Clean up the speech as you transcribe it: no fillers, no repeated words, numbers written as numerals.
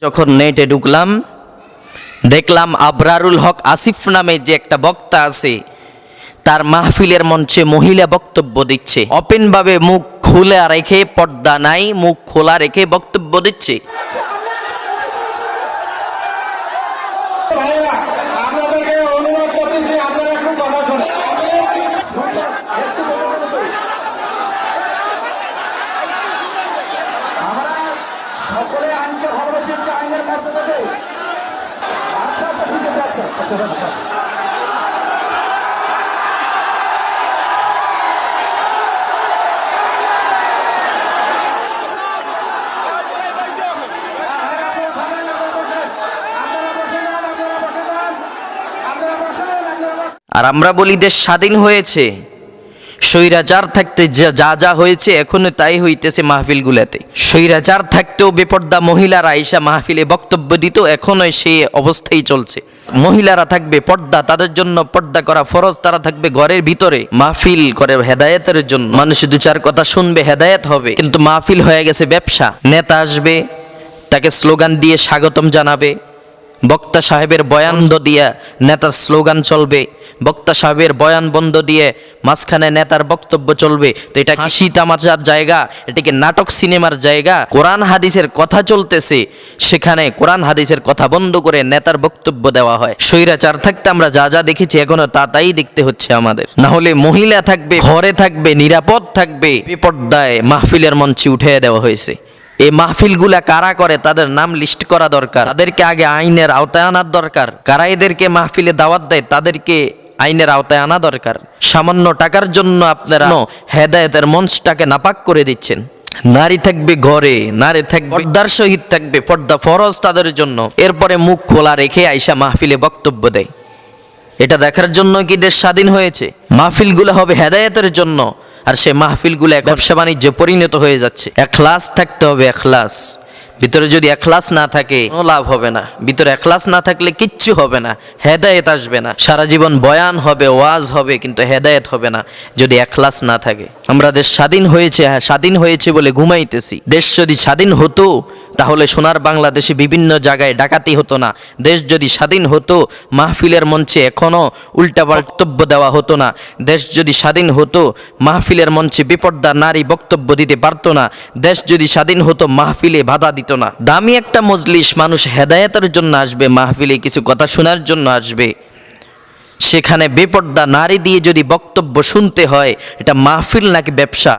যখন নেটে ঢুকলাম দেখলাম আবরারুল হক আসিফ নামে যে একটা বক্তা আছে, তার মাহফিলের মঞ্চে মহিলা বক্তব্য দিচ্ছে। ওপেনভাবে মুখ খুলে রেখে, পর্দা নাই, মুখ খোলা রেখে বক্তব্য দিচ্ছে। আপনাদেরকে অনুরোধ করতেছি, আপনারা একটু কথা শুনুন। আমরা সকলে আইনকে ভালোবাসি, আইনের মর্যাদা দেই। আচ্ছা আচ্ছা, ঠিক আছে, আচ্ছা। আর আমরা বলি দেশ স্বাধীন হয়েছে, স্বৈরাচার থাকতে যা যা হয়েছে এখনো তাই হইতেছে মাহফিলগুলাতে। স্বৈরাচার থাকতেও বেপর্দা মহিলারা আইসা মাহফিলে বক্তব্য দিত, এখনো সেই অবস্থাই চলছে। মহিলারা থাকবে পর্দা, তাদের জন্য পর্দা করা ফরজ, তারা থাকবে ঘরের ভিতরে। মাহফিল করে হেদায়েতের জন্য, মানুষ দু চার কথা শুনবে, হেদায়েত হবে। কিন্তু মাহফিল হয়ে গেছে ব্যবসা। নেতা আসবে, তাকে স্লোগান দিয়ে স্বাগতম জানাবে, বক্তা সাহেবের বয়ান বন্ধ দিয়ে নেতার স্লোগান চলবে, বক্তা সাহেবের বয়ান বন্ধ দিয়ে মাঝখানে নেতার বক্তব্য চলবে। তো এটা হাসি তামাশার জায়গা, এটাকে নাটক সিনেমার জায়গা। কোরআন হাদিসের কথা চলতেছে, সেখানে কোরআন হাদিসের কথা বন্ধ করে নেতার বক্তব্য দেওয়া হয়। স্বৈরাচার থাকতে আমরা যা যা দেখেছি এখনো তাই দেখতে হচ্ছে আমাদের। না হলে মহিলা থাকবে, ঘরে থাকবে, নিরাপদ থাকবে, বেপর্দায় মাহফিলের মঞ্চে উঠে দেওয়া হয়েছে। এই মাহফিলগুলা কারা করে তাদের নাম লিস্ট করা দরকার, তাদেরকে আগে আইনের আওতায় আনার দরকার। কারা এদেরকে মাহফিলে দাওয়াত দেয় তাদেরকে আইনের আওতায় আনা দরকার। সামান্য টাকার জন্য আপনারা হেদায়েতের মঞ্চটাকে নাপাক করে দিচ্ছেন। নারী থাকবে ঘরে, নারী থাকবে পর্দার সহিত থাকবে, পর্দা ফরজ তাদের জন্য। এরপরে মুখ খোলা রেখে আইসা মাহফিলে বক্তব্য দেয়। এটা দেখার জন্য কি দেশ স্বাধীন হয়েছে? মাহফিলগুলো হবে হেদায়েতের জন্য, আর সে মাহফিলগুলো ব্যবসা বাণিজ্যে পরিণত হয়ে যাচ্ছে। এখলাস থাকতে হবে, এখলাস। ভিতরে যদি এখলাস না থাকে কোনো লাভ হবে না। ভিতরে এখলাস না থাকলে কিচ্ছু হবে না, হেদায়েত আসবে না। সারা জীবন বয়ান হবে, ওয়াজ হবে, কিন্তু হেদায়েত হবে না যদি এখলাস না থাকে। আমরা দেশ স্বাধীন হয়েছে, হ্যাঁ স্বাধীন হয়েছে বলে ঘুমাইতেছি। দেশ যদি স্বাধীন হতো তাহলে সোনার বাংলাদেশে বিভিন্ন জায়গায় ডাকাতি হতো না। দেশ যদি স্বাধীন হতো মাহফিলের মঞ্চে এখনও উল্টা বক্তব্য দেওয়া হতো না। দেশ যদি স্বাধীন হতো মাহফিলের মঞ্চে বেপর্দা নারী বক্তব্য দিতে পারতো না। দেশ যদি স্বাধীন হতো মাহফিলে বাধা দিত না। দামি একটা মজলিস, মানুষ হেদায়েতের জন্য আসবে, মাহফিলে কিছু কথা শোনার জন্য আসবে। সেখানে বেপর্দা নারী দিয়ে যদি বক্তব্য শুনতে হয়, এটা মাহফিল নাকি ব্যবসা?